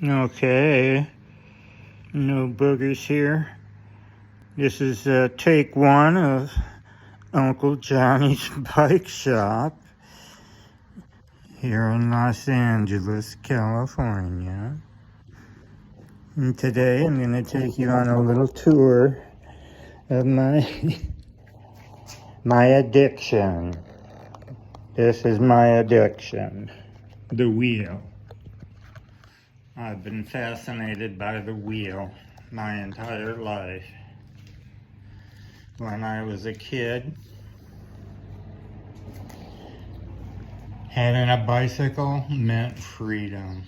Okay, no boogers here. This is take one of Uncle Johnny's bike shop here in Los Angeles, California. And today I'm going to take you on a little tour of my addiction. This is my addiction, the wheel. I've been fascinated by the wheel my entire life. When I was a kid, having a bicycle meant freedom.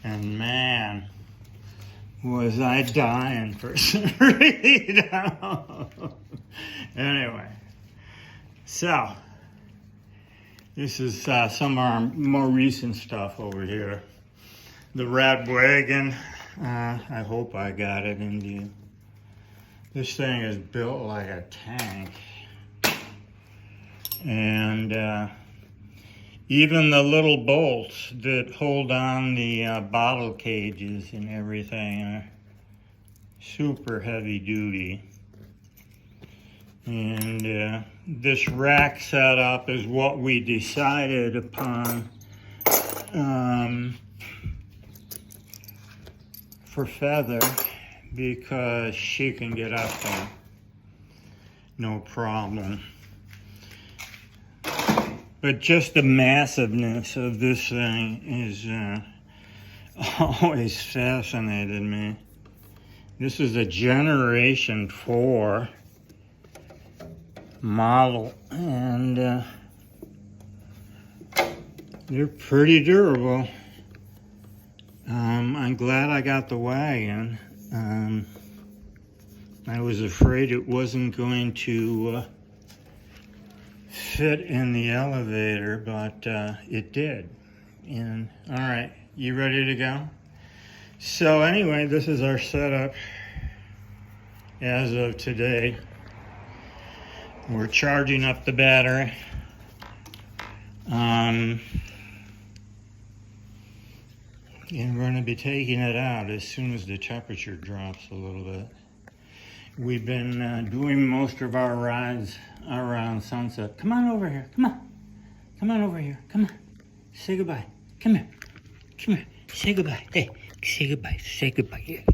And man, was I dying for some freedom. Anyway, so this is some of our more recent stuff over here. The RadWagon, I hope I got it into you. This thing is built like a tank. And even the little bolts that hold on the bottle cages and everything are super heavy duty. And this rack setup is what we decided upon for Feather, because she can get up there no problem. But just the massiveness of this thing is always fascinated me. This is a Generation 4 model, and they're pretty durable. I'm glad I got the wagon. I was afraid it wasn't going to fit in the elevator, but it did. And all right, you ready to go? So anyway, this is our setup as of today. We're charging up the battery. And we're going to be taking it out as soon as the temperature drops a little bit. We've been doing most of our rides around sunset. Come on over here. Come on. Come on over here. Come on. Say goodbye. Come here. Come here. Say goodbye. Hey, say goodbye. Say goodbye. Yeah.